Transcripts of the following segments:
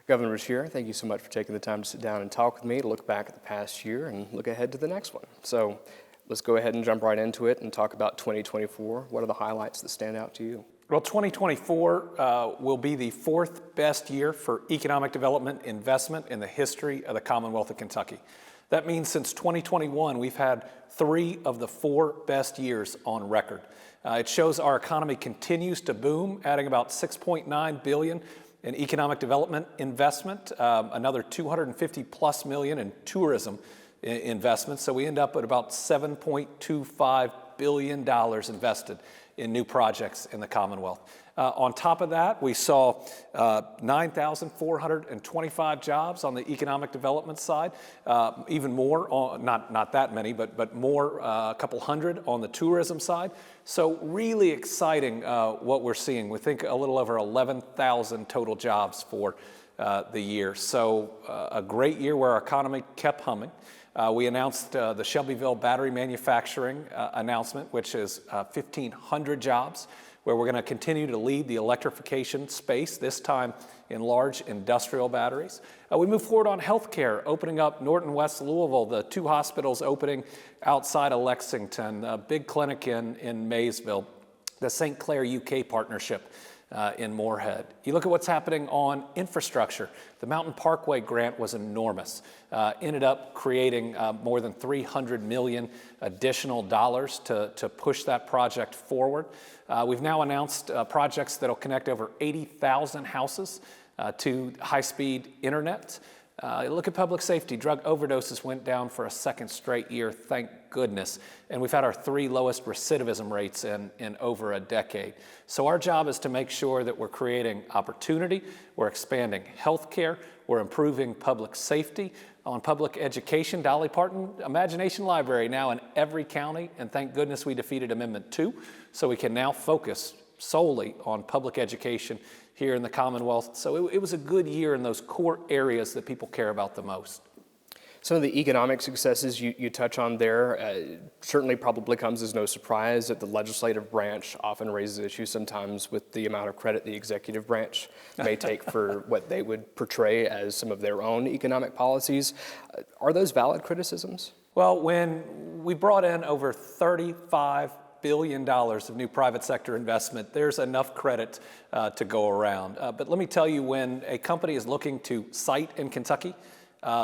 Governor Beshear, thank you so much for taking the time to sit down and talk with me, to look back at the past year and look ahead to the next one. So let's go ahead and jump right into it and talk about 2024. What are the highlights that stand out to you? Well, 2024 will be the fourth best year for economic development investment in the history of the Commonwealth of Kentucky. That means since 2021, we've had 3 of the 4 best years on record. It shows our economy continues to boom, adding about $6.9 billion in economic development investment, another $250+ million in tourism investment. So we end up at about $7.25 billion invested in new projects in the Commonwealth. On top of that, we saw 9,425 jobs on the economic development side, even more, not that many, but more, a couple hundred on the tourism side. So really exciting what we're seeing. We think a little over 11,000 total jobs for the year. So a great year where our economy kept humming. We announced the Shelbyville battery manufacturing announcement, which is 1,500 jobs, where we're going to continue to lead the electrification space, this time in large industrial batteries. We move forward on healthcare, opening up Norton West Louisville, the 2 hospitals opening outside of Lexington, a big clinic in Maysville, the St. Clair UK partnership in Moorhead. You look at what's happening on infrastructure. The Mountain Parkway grant was enormous. Ended up creating more than $300 million additional dollars to push that project forward. We've now announced projects that'll connect over 80,000 houses to high-speed internet. Look at public safety. Drug overdoses went down for a second straight year, thank goodness. And we've had our 3 lowest recidivism rates in over a decade. So our job is to make sure that we're creating opportunity, we're expanding healthcare, we're improving public safety. On public education, Dolly Parton Imagination Library now in every county, and thank goodness we defeated Amendment 2, so we can now focus solely on public education here in the Commonwealth. So it was a good year in those core areas that people care about the most. Some of the economic successes you touch on there certainly probably comes as no surprise that the legislative branch often raises issues sometimes with the amount of credit the executive branch may take for what they would portray as some of their own economic policies. Are those valid criticisms? Well, when we brought in over $35 billion of new private sector investment, there's enough credit to go around. But let me tell you, when a company is looking to site in Kentucky,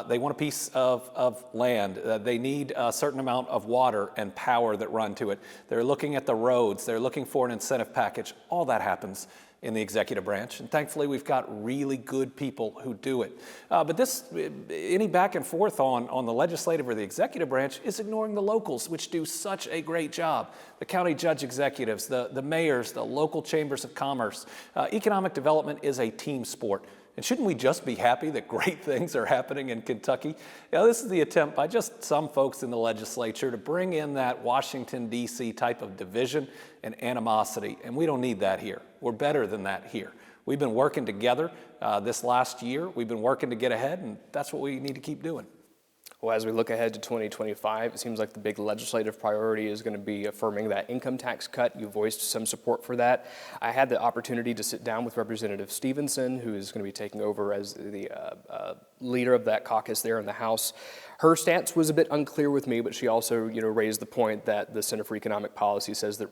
they want a piece of land. They need a certain amount of water and power that run to it. They're looking at the roads. They're looking for an incentive package. All that happens in the executive branch. And thankfully, we've got really good people who do it. But any back and forth on the legislative or the executive branch is ignoring the locals, which do such a great job. The county judge executives, the mayors, the local chambers of commerce. Economic development is a team sport. And shouldn't we just be happy that great things are happening in Kentucky? This is the attempt by just some folks in the legislature to bring in that Washington, D.C. type of division and animosity, and we don't need that here. We're better than that here. We've been working together this last year. We've been working to get ahead, and that's what we need to keep doing. Well, as we look ahead to 2025, it seems like the big legislative priority is going to be affirming that income tax cut. You voiced some support for that. I had the opportunity to sit down with Representative Stevenson, who is going to be taking over as the leader of that caucus there in the House. Her stance was a bit unclear with me, but she also, raised the point that the Center for Economic Policy says that,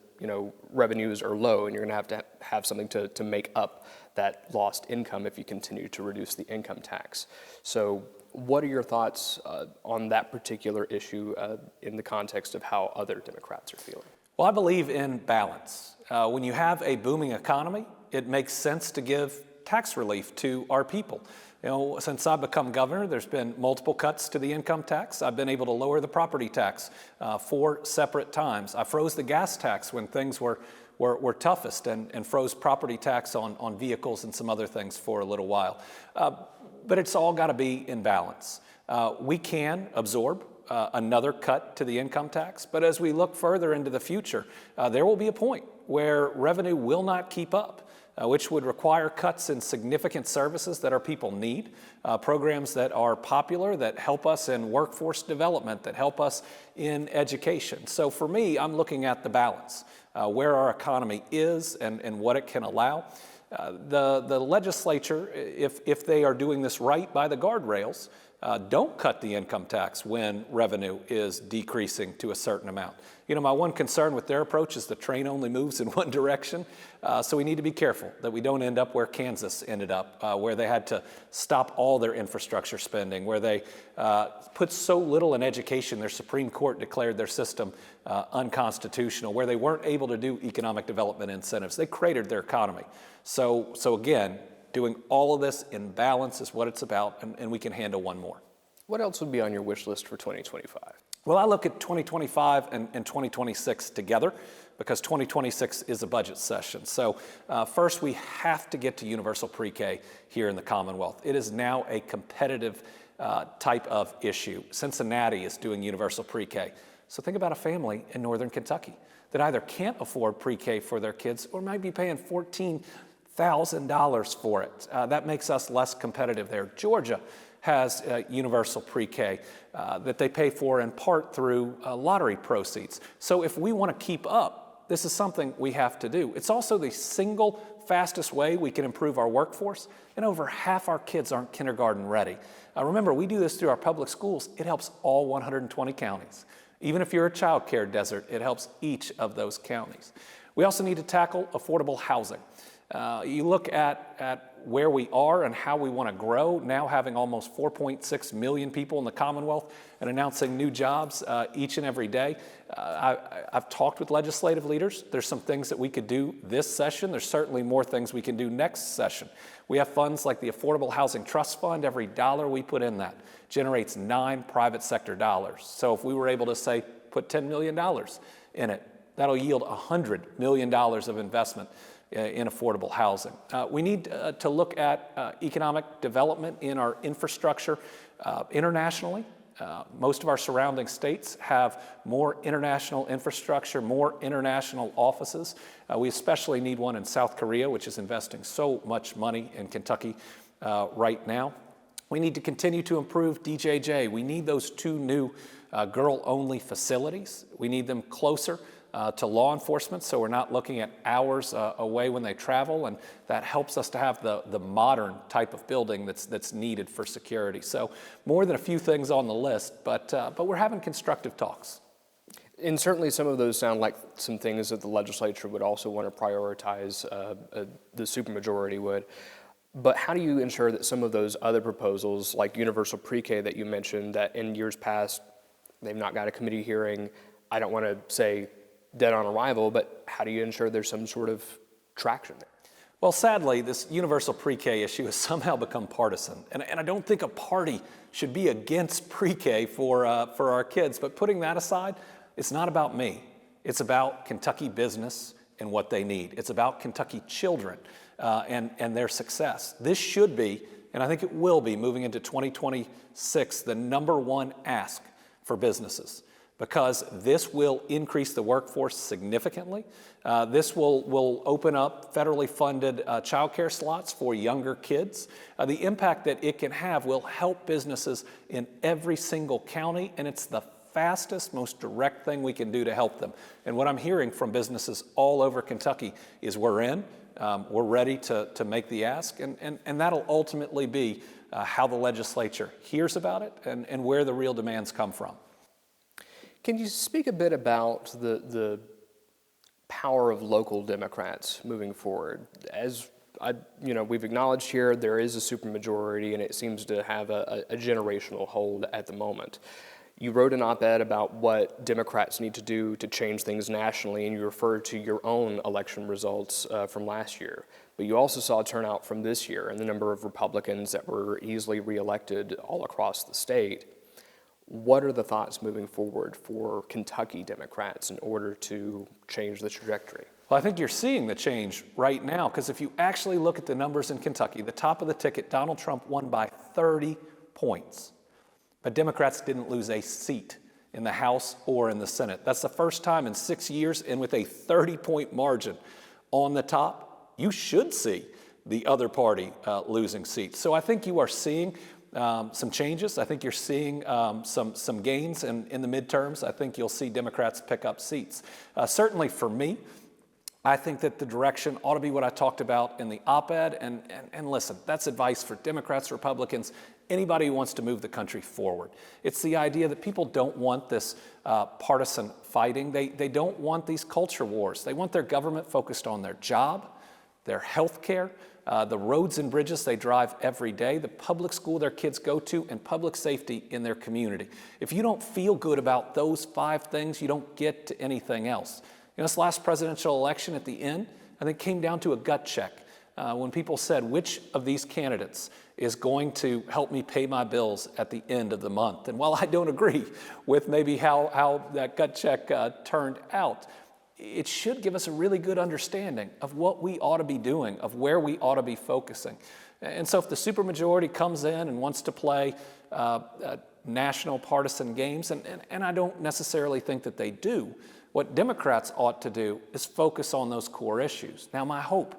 revenues are low, and you're going to have something to make up that lost income if you continue to reduce the income tax. So what are your thoughts on that particular issue in the context of how other Democrats are feeling? Well, I believe in balance. When you have a booming economy, it makes sense to give tax relief to our people. Since I've become governor, there's been multiple cuts to the income tax. I've been able to lower the property tax 4 separate times. I froze the gas tax when things were toughest and froze property tax on vehicles and some other things for a little while. But it's all got to be in balance. We can absorb another cut to the income tax, but as we look further into the future, there will be a point where revenue will not keep up, which would require cuts in significant services that our people need, programs that are popular, that help us in workforce development, that help us in education. So for me, I'm looking at the balance, where our economy is and what it can allow. The legislature, if they are doing this right by the guardrails, don't cut the income tax when revenue is decreasing to a certain amount. You know, my one concern with their approach is the train only moves in one direction, so we need to be careful that we don't end up where Kansas ended up, where they had to stop all their infrastructure spending, where they put so little in education, their Supreme Court declared their system unconstitutional, where they weren't able to do economic development incentives. They cratered their economy. So again, doing all of this in balance is what it's about, and we can handle one more. What else would be on your wish list for 2025? Well, I look at 2025 and 2026 together because 2026 is a budget session. So first, we have to get to universal pre-K here in the Commonwealth. It is now a competitive type of issue. Cincinnati is doing universal pre-K. So think about a family in northern Kentucky that either can't afford pre-K for their kids or might be paying $14,000 for it. That makes us less competitive there. Georgia has universal pre-K that they pay for in part through lottery proceeds. So if we want to keep up, this is something we have to do. It's also the single fastest way we can improve our workforce, and over half our kids aren't kindergarten ready. Remember, we do this through our public schools. It helps all 120 counties. Even if you're a child care desert, it helps each of those counties. We also need to tackle affordable housing. You look at where we are and how we want to grow, now having almost 4.6 million people in the Commonwealth and announcing new jobs each and every day. I've talked with legislative leaders. There's some things that we could do this session. There's certainly more things we can do next session. We have funds like the Affordable Housing Trust Fund. Every dollar we put in that generates 9 private sector dollars. So if we were able to say, put $10 million in it, that'll yield $100 million of investment in affordable housing. We need to look at economic development in our infrastructure internationally. Most of our surrounding states have more international infrastructure, more international offices. We especially need one in South Korea, which is investing so much money in Kentucky right now. We need to continue to improve DJJ. We need those 2 new girl-only facilities. We need them closer to law enforcement, so we're not looking at hours away when they travel, and that helps us to have the modern type of building that's needed for security. So more than a few things on the list, but we're having constructive talks. And certainly some of those sound like some things that the legislature would also want to prioritize, the supermajority would. But how do you ensure that some of those other proposals, like universal pre-K that you mentioned, that in years past they've not got a committee hearing, I don't want to say dead on arrival, but how do you ensure there's some sort of traction there? Well, sadly, this universal pre-K issue has somehow become partisan. And I don't think a party should be against pre-K for our kids. But putting that aside, it's not about me. It's about Kentucky business and what they need. It's about Kentucky children and their success. This should be, and I think it will be, moving into 2026, the #1 ask for businesses, because this will increase the workforce significantly. This will open up federally funded child care slots for younger kids. The impact that it can have will help businesses in every single county, and it's the fastest, most direct thing we can do to help them. And what I'm hearing from businesses all over Kentucky is we're in, we're ready to make the ask, and that'll ultimately be how the legislature hears about it and where the real demands come from. Can you speak a bit about the power of local Democrats moving forward? As we've acknowledged here, there is a supermajority, and it seems to have a generational hold at the moment. You wrote an op-ed about what Democrats need to do to change things nationally, and you referred to your own election results from last year. But you also saw a turnout from this year and the number of Republicans that were easily reelected all across the state. What are the thoughts moving forward for Kentucky Democrats in order to change the trajectory? Well, I think you're seeing the change right now, because if you actually look at the numbers in Kentucky, the top of the ticket, Donald Trump won by 30 points. But Democrats didn't lose a seat in the House or in the Senate. That's the first time in 6 years, and with a 30-point margin on the top, you should see the other party losing seats. So I think you are seeing some changes. I think you're seeing some gains in the midterms. I think you'll see Democrats pick up seats. Certainly for me, I think that the direction ought to be what I talked about in the op-ed, and listen, that's advice for Democrats, Republicans, anybody who wants to move the country forward. It's the idea that people don't want this partisan fighting. They don't want these culture wars. They want their government focused on their job, their health care, the roads and bridges they drive every day, the public school their kids go to, and public safety in their community. If you don't feel good about those 5 things, you don't get to anything else. This last presidential election at the end, I think, came down to a gut check when people said, which of these candidates is going to help me pay my bills at the end of the month? And while I don't agree with maybe how that gut check turned out, it should give us a really good understanding of what we ought to be doing, of where we ought to be focusing. And so if the supermajority comes in and wants to play national partisan games, and I don't necessarily think that they do, what Democrats ought to do is focus on those core issues. Now, my hope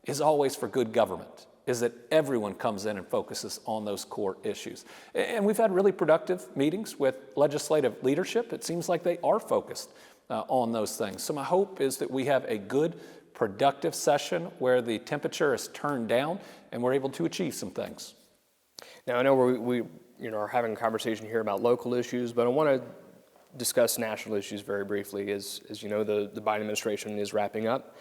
is always for good government, is that everyone comes in and focuses on those core issues. And we've had really productive meetings with legislative leadership. It seems like they are focused on those things. So my hope is that we have a good, productive session where the temperature is turned down and we're able to achieve some things. Now, I know we are having a conversation here about local issues, but I want to discuss national issues very briefly. As you know, the Biden administration is wrapping up.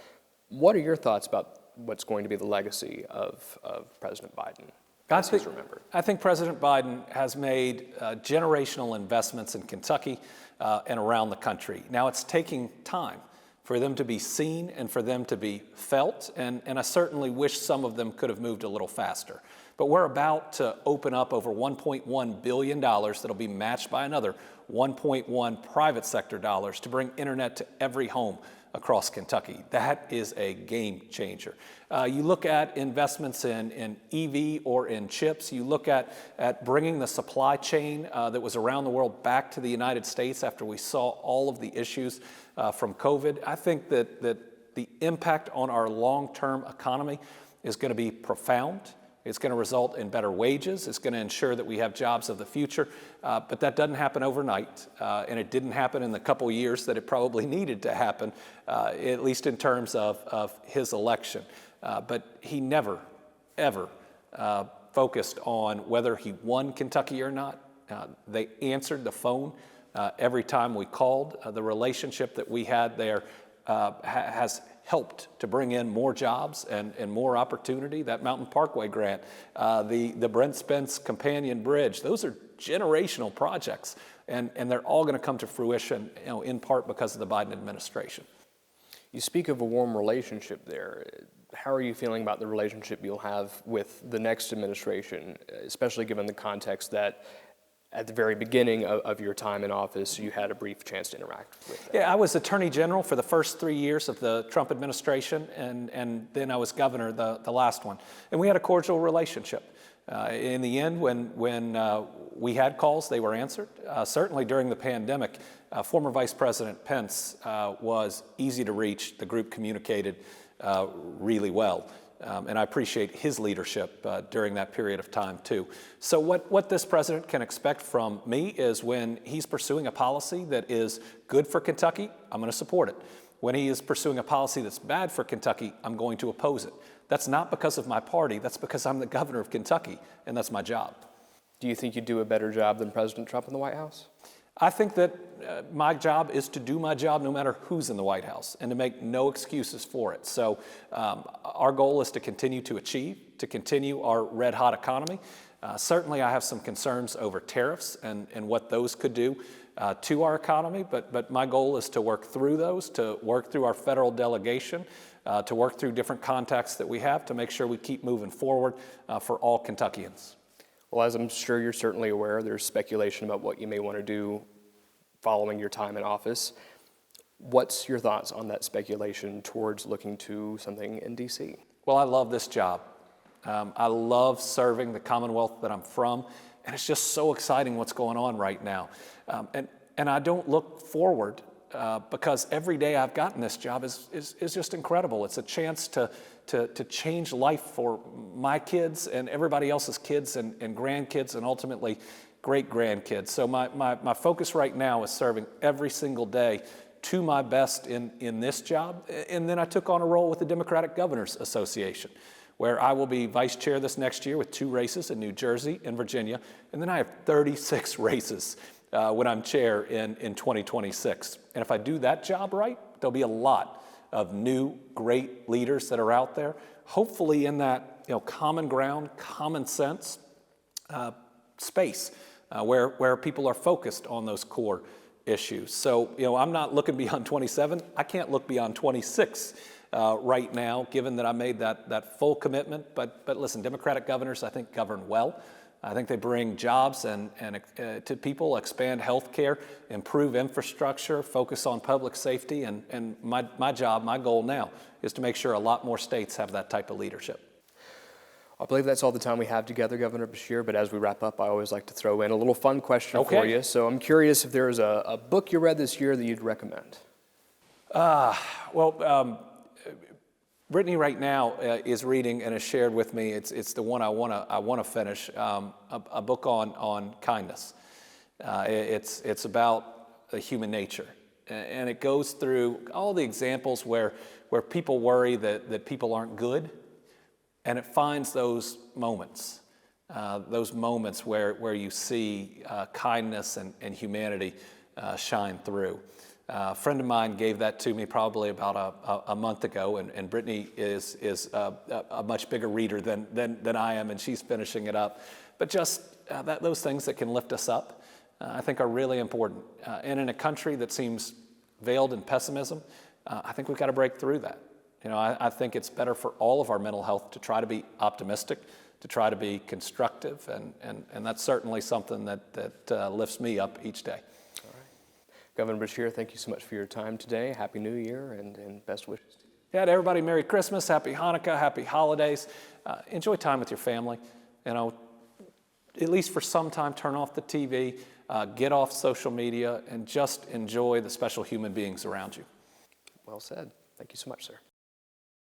What are your thoughts about what's going to be the legacy of President Biden as he's remembered? I think President Biden has made generational investments in Kentucky and around the country. Now it's taking time for them to be seen and for them to be felt, and I certainly wish some of them could have moved a little faster. But we're about to open up over $1.1 billion that'll be matched by another 1.1 private sector dollars to bring internet to every home across Kentucky. That is a game changer. You look at investments in EV or in chips. You look at bringing the supply chain that was around the world back to the United States after we saw all of the issues from COVID. I think that the impact on our long-term economy is going to be profound. It's going to result in better wages. It's going to ensure that we have jobs of the future. But that doesn't happen overnight. And it didn't happen in the couple years that it probably needed to happen, at least in terms of his election. But he never, ever focused on whether he won Kentucky or not. They answered the phone every time we called. The relationship that we had there has helped to bring in more jobs and more opportunity. That Mountain Parkway grant, the Brent Spence Companion Bridge, those are generational projects, and they're all going to come to fruition, in part because of the Biden administration. You speak of a warm relationship there. How are you feeling about the relationship you'll have with the next administration, especially given the context that at the very beginning of your time in office, you had a brief chance to interact with them? Yeah, I was Attorney General for the first 3 years of the Trump administration, and then I was governor the last one. And we had a cordial relationship. In the end, when we had calls, they were answered. Certainly during the pandemic, former Vice President Pence was easy to reach. The group communicated really well. And I appreciate his leadership during that period of time, too. So what this president can expect from me is when he's pursuing a policy that is good for Kentucky, I'm going to support it. When he is pursuing a policy that's bad for Kentucky, I'm going to oppose it. That's not because of my party. That's because I'm the governor of Kentucky, and that's my job. Do you think you do a better job than President Trump in the White House? I think that my job is to do my job no matter who's in the White House and to make no excuses for it. So our goal is to continue to achieve, to continue our red-hot economy. Certainly I have some concerns over tariffs and what those could do to our economy, but my goal is to work through those, to work through our federal delegation, to work through different contacts that we have to make sure we keep moving forward for all Kentuckians. Well, as I'm sure you're certainly aware, there's speculation about what you may want to do following your time in office. What's your thoughts on that speculation towards looking to something in D.C.? Well, I love this job. I love serving the Commonwealth that I'm from, and it's just so exciting what's going on right now. And I don't look forward because every day I've gotten this job is just incredible. It's a chance to change life for my kids and everybody else's kids and grandkids and ultimately great-grandkids. So my focus right now is serving every single day to my best in this job. And then I took on a role with the Democratic Governors Association, where I will be vice chair this next year with 2 races in New Jersey and Virginia. And then I have 36 races when I'm chair in 2026. And if I do that job right, there'll be a lot of new, great leaders that are out there, hopefully in that common ground, common sense space where people are focused on those core issues. So, I'm not looking beyond 27. I can't look beyond 26 right now, given that I made that full commitment. But listen, Democratic governors, I think, govern well. I think they bring jobs and to people, expand health care, improve infrastructure, focus on public safety. And my job, my goal now, is to make sure a lot more states have that type of leadership. I believe that's all the time we have together, Governor Beshear, but as we wrap up, I always like to throw in a little fun question for you. So I'm curious if there's a book you read this year that you'd recommend. Brittany right now is reading and has shared with me. It's the one I want to finish. A book on kindness. It's about the human nature, and it goes through all the examples where people worry that people aren't good, and it finds those moments where you see kindness and humanity shine through. A friend of mine gave that to me probably about a month ago, and Brittany is a much bigger reader than I am, and she's finishing it up. But just those things that can lift us up, I think are really important. And in a country that seems veiled in pessimism, I think we've got to break through that. I think it's better for all of our mental health to try to be optimistic, to try to be constructive, and that's certainly something that lifts me up each day. Governor Beshear, thank you so much for your time today. Happy New Year and best wishes. Yeah, to everybody, Merry Christmas, Happy Hanukkah, Happy Holidays. Enjoy time with your family. At least for some time, turn off the TV, get off social media, and just enjoy the special human beings around you. Well said. Thank you so much, sir.